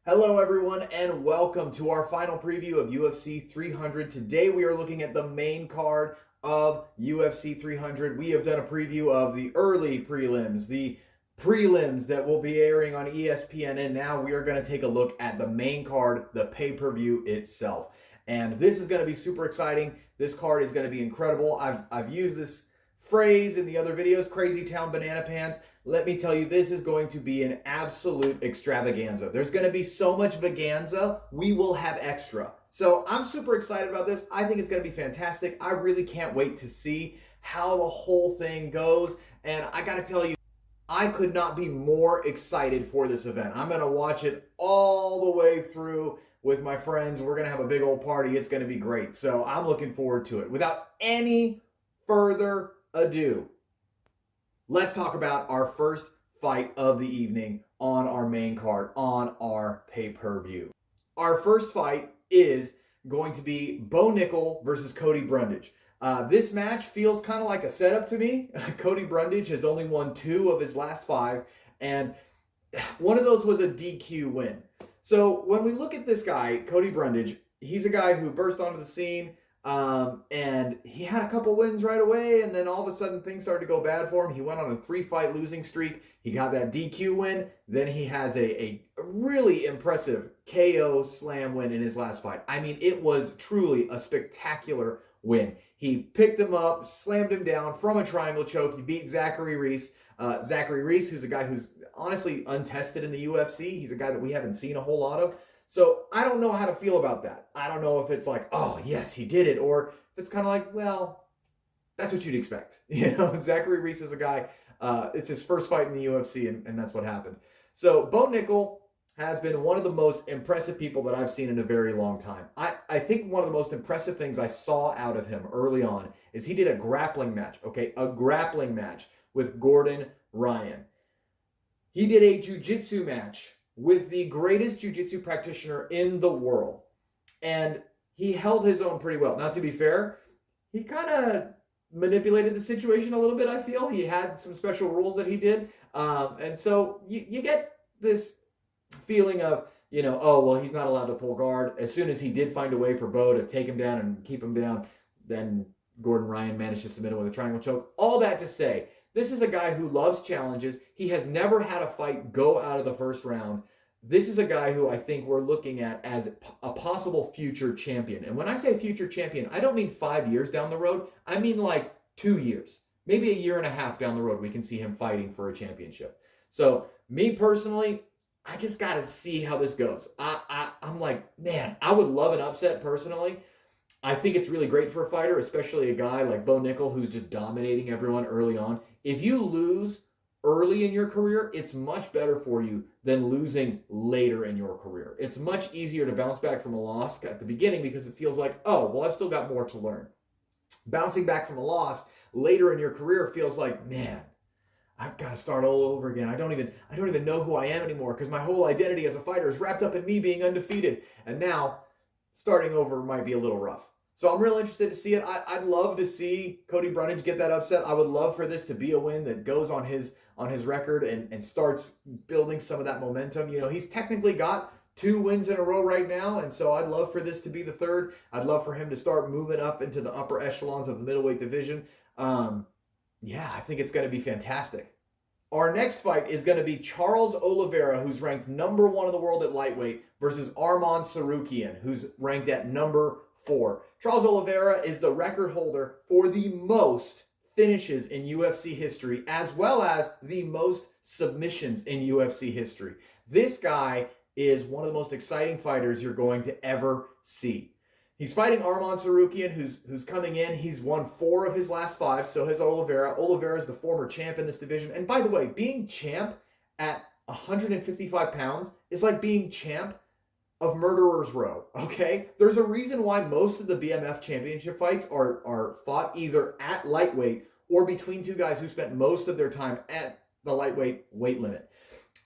Hello everyone and welcome to our final preview of UFC 300. Today we are looking at the main card of UFC 300. We have done a preview of the early prelims, the prelims that will be airing on ESPN, and now we are going to take a look at the main card, the pay-per-view itself. And this is going to be super exciting. This card is going to be incredible. I've used this phrase in the other videos, Crazy Town Banana Pants. Let me tell you, this is going to be an absolute extravaganza. There's going to be so much vaganza, we will have extra. So I'm super excited about this. I think it's going to be fantastic. I really can't wait to see how the whole thing goes. And I got to tell you, I could not be more excited for this event. I'm going to watch it all the way through with my friends. We're going to have a big old party. It's going to be great. So I'm looking forward to it. Without any further ado, let's talk about our first fight of the evening on our main card, on our pay-per-view. Our first fight is going to be Bo Nickal versus Cody Brundage. This match feels kind of like a setup to me. Cody Brundage has only won 2 of his last 5, and one of those was a DQ win. So when we look at this guy, Cody Brundage, he's a guy who burst onto the scene, and he had a couple wins right away, and then all of a sudden things started to go bad for him. He went on a 3-fight losing streak. He got that DQ win. Then he has a really impressive KO slam win in his last fight. I mean, it was truly a spectacular win. He picked him up, slammed him down from a triangle choke. He beat Zachary Reese. Zachary Reese, who's a guy who's honestly untested in the UFC. He's a guy that we haven't seen a whole lot of. So I don't know how to feel about that. I don't know if it's like, oh, yes, he did it. Or if it's kind of like, well, that's what you'd expect. You know, Zachary Reese is a guy, it's his first fight in the UFC, and that's what happened. So Bo Nickal has been one of the most impressive people that I've seen in a very long time. I think one of the most impressive things I saw out of him early on is he did a grappling match, okay? A grappling match with Gordon Ryan. He did a jiu-jitsu match with the greatest jiu-jitsu practitioner in the world. And he held his own pretty well. Now, to be fair, he kind of manipulated the situation a little bit, I feel. He had some special rules that he did. And so you get this feeling of, you know, oh, well, he's not allowed to pull guard. As soon as he did find a way for Bo to take him down and keep him down, then Gordon Ryan managed to submit him with a triangle choke. All that to say, this is a guy who loves challenges. He has never had a fight go out of the first round. This is a guy who I think we're looking at as a possible future champion. And when I say future champion, I don't mean 5 years down the road. I mean like 2 years, maybe a year and a half down the road, we can see him fighting for a championship. So me personally, I just got to see how this goes. I'm like, man, I would love an upset personally. I think it's really great for a fighter, especially a guy like Bo Nickal who's just dominating everyone early on. If you lose early in your career, it's much better for you than losing later in your career. It's much easier to bounce back from a loss at the beginning because it feels like, oh, well, I've still got more to learn. Bouncing back from a loss later in your career feels like, man, I've got to start all over again. I don't even know who I am anymore because my whole identity as a fighter is wrapped up in me being undefeated. And now starting over might be a little rough. So I'm real interested to see it. I'd love to see Cody Brundage get that upset. I would love for this to be a win that goes on his record and starts building some of that momentum. You know, he's technically got 2 wins in a row right now, and so I'd love for this to be the third. I'd love for him to start moving up into the upper echelons of the middleweight division. Yeah, I think it's going to be fantastic. Our next fight is going to be Charles Oliveira, who's ranked number 1 in the world at lightweight, versus Arman Tsarukyan, who's ranked at number 4. Charles Oliveira is the record holder for the most finishes in UFC history, as well as the most submissions in UFC history. This guy is one of the most exciting fighters you're going to ever see. He's fighting Arman Tsarukyan, who's coming in. He's won 4 of his last 5, so has Oliveira. Oliveira is the former champ in this division. And by the way, being champ at 155 pounds is like being champ of Murderer's Row, okay? There's a reason why most of the BMF championship fights are fought either at lightweight or between 2 guys who spent most of their time at the lightweight weight limit.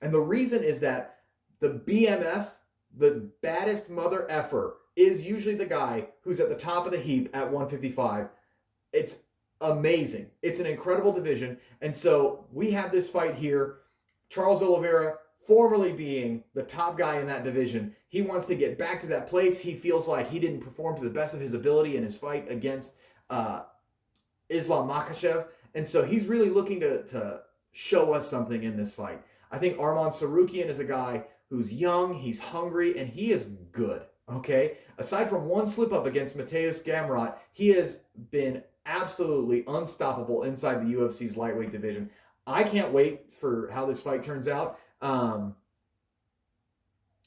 And the reason is that the BMF, the baddest mother effer, is usually the guy who's at the top of the heap at 155. It's amazing. It's an incredible division. And so we have this fight here. Charles Oliveira formerly being the top guy in that division. He wants to get back to that place. He feels like he didn't perform to the best of his ability in his fight against Islam Makhachev. And so he's really looking to show us something in this fight. I think Arman Tsarukyan is a guy who's young, he's hungry, and he is good, okay? Aside from one slip-up against Mateusz Gamrot, he has been absolutely unstoppable inside the UFC's lightweight division. I can't wait for how this fight turns out.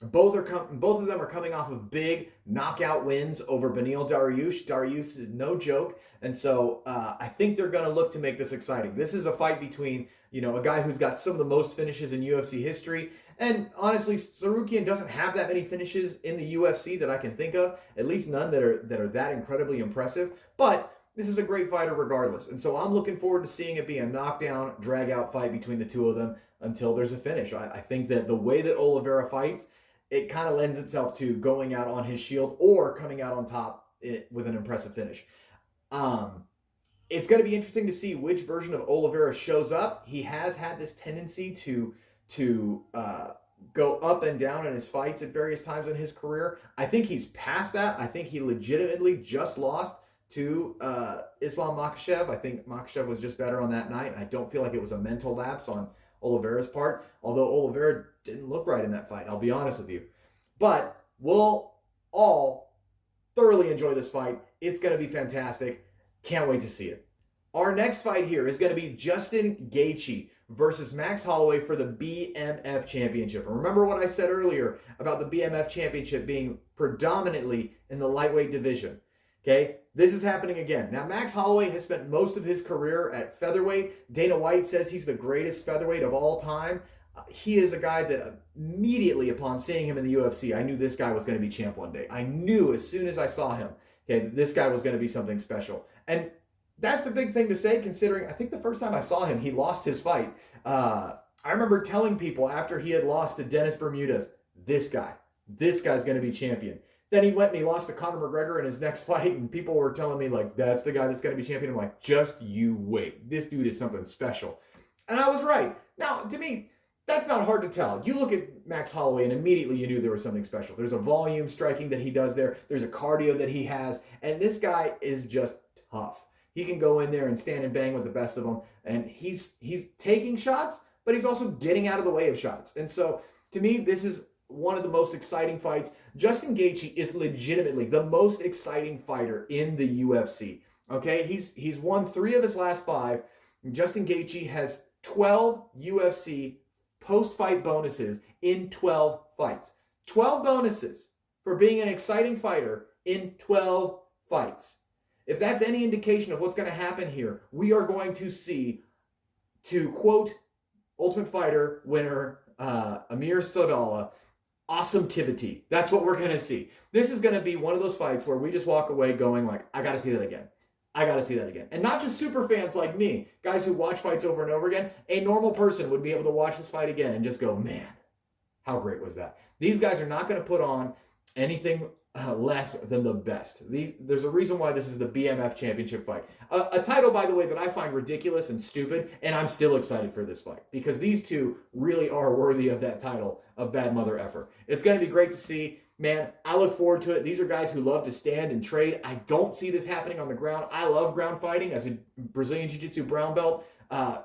Both of them are coming off of big knockout wins over Beneil Dariush. Dariush is no joke, and so I think they're going to look to make this exciting. This is a fight between a guy who's got some of the most finishes in UFC history, and honestly, Tsarukyan doesn't have that many finishes in the UFC that I can think of. At least none that are that incredibly impressive. But this is a great fighter regardless, and so I'm looking forward to seeing it be a knockdown, drag-out fight between the two of them until there's a finish. I think that the way that Oliveira fights, it kind of lends itself to going out on his shield or coming out on top with an impressive finish. It's going to be interesting to see which version of Oliveira shows up. He has had this tendency to go up and down in his fights at various times in his career. I think he's past that. I think he legitimately just lost to Islam Makhachev. I think Makhachev was just better on that night. I don't feel like it was a mental lapse on Oliveira's part, although Oliveira didn't look right in that fight, I'll be honest with you. But we'll all thoroughly enjoy this fight. It's going to be fantastic. Can't wait to see it. Our next fight here is going to be Justin Gaethje versus Max Holloway for the BMF Championship. Remember what I said earlier about the BMF Championship being predominantly in the lightweight division. Okay, this is happening again. Now, Max Holloway has spent most of his career at featherweight. Dana White says he's the greatest featherweight of all time. He is a guy that immediately upon seeing him in the UFC, I knew this guy was going to be champ one day. I knew as soon as I saw him, okay, this guy was going to be something special. And that's a big thing to say considering I think the first time I saw him, he lost his fight. I remember telling people after he had lost to Dennis Bermudez, this guy's going to be champion. Then he went and he lost to Conor McGregor in his next fight, and people were telling me, like, that's the guy that's going to be champion. I'm like, just you wait. This dude is something special. And I was right. Now, to me, that's not hard to tell. You look at Max Holloway, and immediately you knew there was something special. There's a volume striking that he does there. There's a cardio that he has. And this guy is just tough. He can go in there and stand and bang with the best of them. And he's taking shots, but he's also getting out of the way of shots. And so, to me, this is one of the most exciting fights. Justin Gaethje is legitimately the most exciting fighter in the UFC. Okay, he's won 3 of his last 5. Justin Gaethje has 12 UFC post-fight bonuses in 12 fights. 12 bonuses for being an exciting fighter in 12 fights. If that's any indication of what's going to happen here, we are going to see, to quote Ultimate Fighter winner Amir Sodala, awesome-tivity. That's what we're going to see. This is going to be one of those fights where we just walk away going like, I got to see that again. I got to see that again. And not just super fans like me, guys who watch fights over and over again. A normal person would be able to watch this fight again and just go, man, how great was that? These guys are not going to put on anything less than the best. There's a reason why this is the BMF Championship fight. A title, by the way, that I find ridiculous and stupid, and I'm still excited for this fight because these two really are worthy of that title of bad mother effer. It's going to be great to see. Man, I look forward to it. These are guys who love to stand and trade. I don't see this happening on the ground. I love ground fighting as a Brazilian Jiu-Jitsu brown belt. I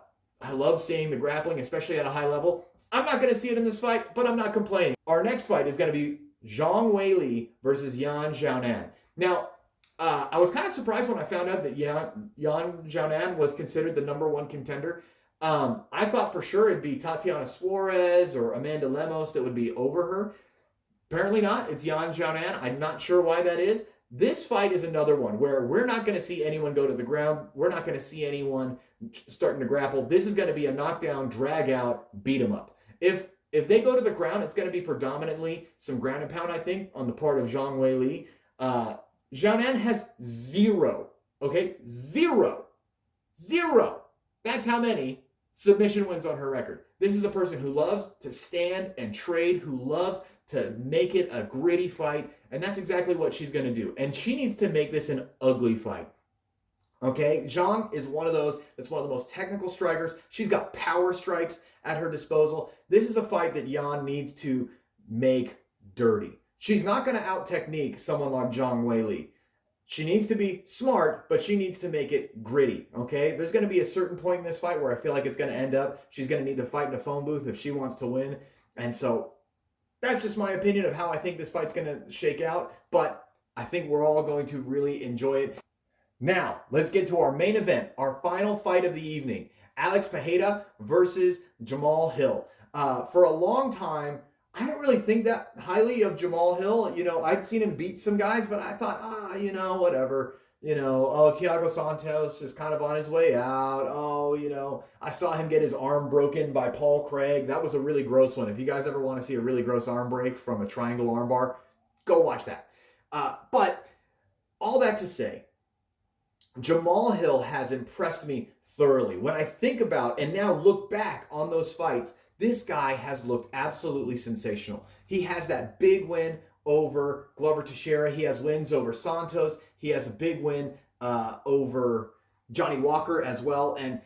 love seeing the grappling, especially at a high level. I'm not going to see it in this fight, but I'm not complaining. Our next fight is going to be Zhang Weili versus Yan Xiaonan. Now, I was kind of surprised when I found out that Yan Xiaonan was considered the number 1 contender. I thought for sure it'd be Tatiana Suarez or Amanda Lemos that would be over her. Apparently not. It's Yan Xiaonan. I'm not sure why that is. This fight is another one where we're not going to see anyone go to the ground. We're not going to see anyone starting to grapple. This is going to be a knockdown, drag out, beat 'em up. If they go to the ground, it's going to be predominantly some ground and pound, I think, on the part of Zhang Weili. Xiaonan has 0, okay? 0. That's how many submission wins on her record. This is a person who loves to stand and trade, who loves to make it a gritty fight, and that's exactly what she's going to do. And she needs to make this an ugly fight. Okay, Zhang is one of those that's one of the most technical strikers. She's got power strikes at her disposal. This is a fight that Yan needs to make dirty. She's not going to out-technique someone like Zhang Weili. She needs to be smart, but she needs to make it gritty, okay? There's going to be a certain point in this fight where I feel like it's going to end up, she's going to need to fight in a phone booth if she wants to win. And so that's just my opinion of how I think this fight's going to shake out, but I think we're all going to really enjoy it. Now, let's get to our main event, our final fight of the evening. Alex Pereira versus Jamal Hill. For a long time, I didn't really think that highly of Jamal Hill. You know, I'd seen him beat some guys, but I thought, whatever. Thiago Santos is kind of on his way out. I saw him get his arm broken by Paul Craig. That was a really gross one. If you guys ever want to see a really gross arm break from a triangle armbar, go watch that. But all that to say, Jamal Hill has impressed me thoroughly. When I think about and now look back on those fights, this guy has looked absolutely sensational. He has that big win over Glover Teixeira. He has wins over Santos. He has a big win over Johnny Walker as well. And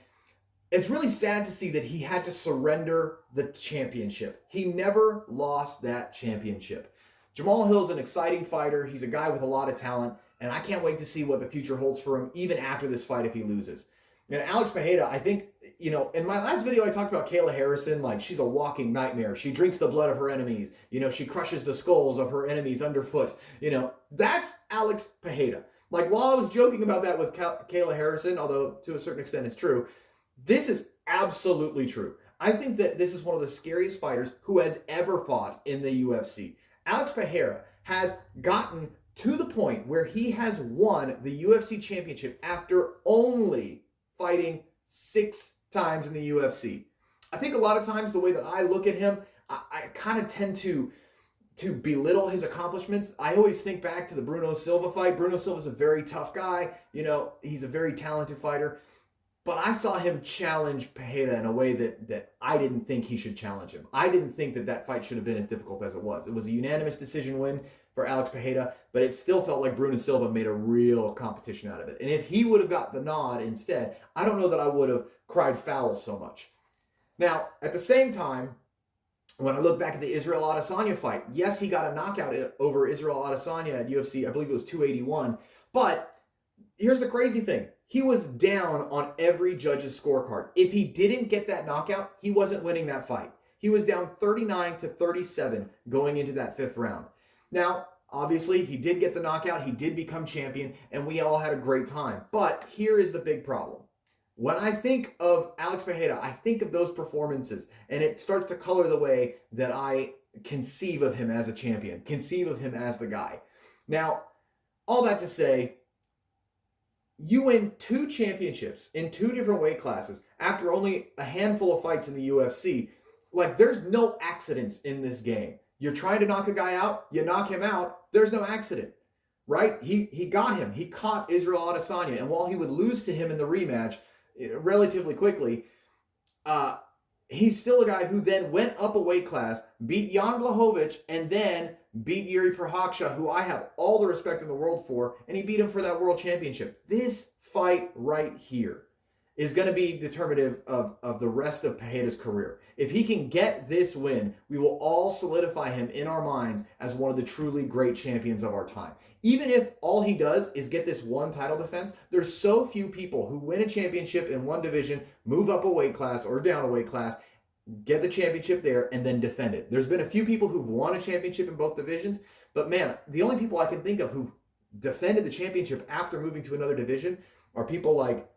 it's really sad to see that he had to surrender the championship. He never lost that championship. Jamal Hill's an exciting fighter. He's a guy with a lot of talent. And I can't wait to see what the future holds for him, even after this fight if he loses. And Alex Pereira, I think, in my last video I talked about Kayla Harrison, like she's a walking nightmare. She drinks the blood of her enemies. She crushes the skulls of her enemies underfoot. That's Alex Pereira. Like, while I was joking about that with Kayla Harrison, although to a certain extent it's true, this is absolutely true. I think that this is one of the scariest fighters who has ever fought in the UFC. Alex Pereira has gotten to the point where he has won the UFC championship after only fighting 6 times in the UFC. I think a lot of times the way that I look at him, I kind of tend to belittle his accomplishments. I always think back to the Bruno Silva fight. Bruno Silva's a very tough guy. He's a very talented fighter. But I saw him challenge Pereira in a way that I didn't think he should challenge him. I didn't think that fight should have been as difficult as it was. It was a unanimous decision win for Alex Pereira, but it still felt like Bruno Silva made a real competition out of it. And if he would have got the nod instead, I don't know that I would have cried foul so much. Now, at the same time, when I look back at the Israel Adesanya fight, yes, he got a knockout over Israel Adesanya at UFC, I believe it was 281, but here's the crazy thing. He was down on every judge's scorecard. If he didn't get that knockout, he wasn't winning that fight. He was down 39-37 going into that 5th round. Now, obviously, he did get the knockout. He did become champion, and we all had a great time. But here is the big problem. When I think of Alex Pereira, I think of those performances, and it starts to color the way that I conceive of him as a champion, conceive of him as the guy. Now, all that to say, you win 2 championships in 2 different weight classes after only a handful of fights in the UFC. Like, there's no accidents in this game. You're trying to knock a guy out, you knock him out, there's no accident, right? He got him. He caught Israel Adesanya, and while he would lose to him in the rematch relatively quickly, he's still a guy who then went up a weight class, beat Jan Blachowicz, and then beat Yuri Prochazka, who I have all the respect in the world for, and he beat him for that world championship. This fight right here is going to be determinative of the rest of Pereira's career. If he can get this win, we will all solidify him in our minds as one of the truly great champions of our time. Even if all he does is get this one title defense, there's so few people who win a championship in one division, move up a weight class or down a weight class, get the championship there, and then defend it. There's been a few people who've won a championship in both divisions, but man, the only people I can think of who've defended the championship after moving to another division are people like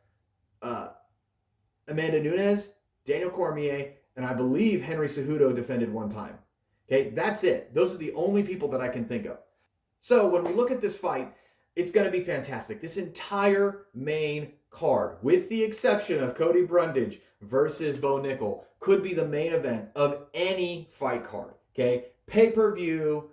Amanda Nunes, Daniel Cormier, and I believe Henry Cejudo defended one time. Okay, that's it. Those are the only people that I can think of. So when we look at this fight, it's going to be fantastic. This entire main card, with the exception of Cody Brundage versus Bo Nickel, could be the main event of any fight card. Okay, pay-per-view,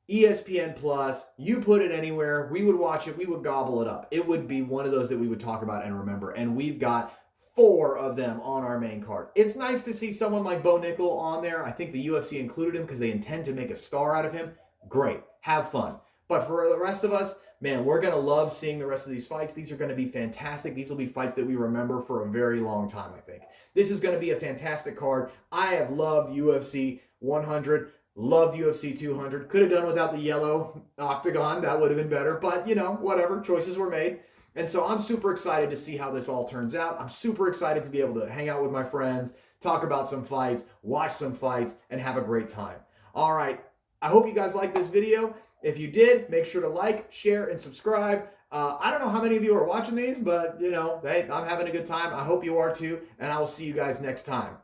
ESPN Plus, you put it anywhere, we would watch it, we would gobble it up. It would be one of those that we would talk about and remember. And we've got 4 of them on our main card. It's nice to see someone like Bo Nickel on there. I think the UFC included him because they intend to make a star out of him. Great. Have fun. But for the rest of us, man, we're going to love seeing the rest of these fights. These are going to be fantastic. These will be fights that we remember for a very long time, I think. This is going to be a fantastic card. I have loved UFC 100. Loved UFC 200. Could have done without the yellow octagon. That would have been better. But, you know, whatever. Choices were made. And so I'm super excited to see how this all turns out. I'm super excited to be able to hang out with my friends, talk about some fights, watch some fights, and have a great time. All right. I hope you guys liked this video. If you did, make sure to like, share, and subscribe. I don't know how many of you are watching these, but, you know, hey, I'm having a good time. I hope you are too. And I will see you guys next time.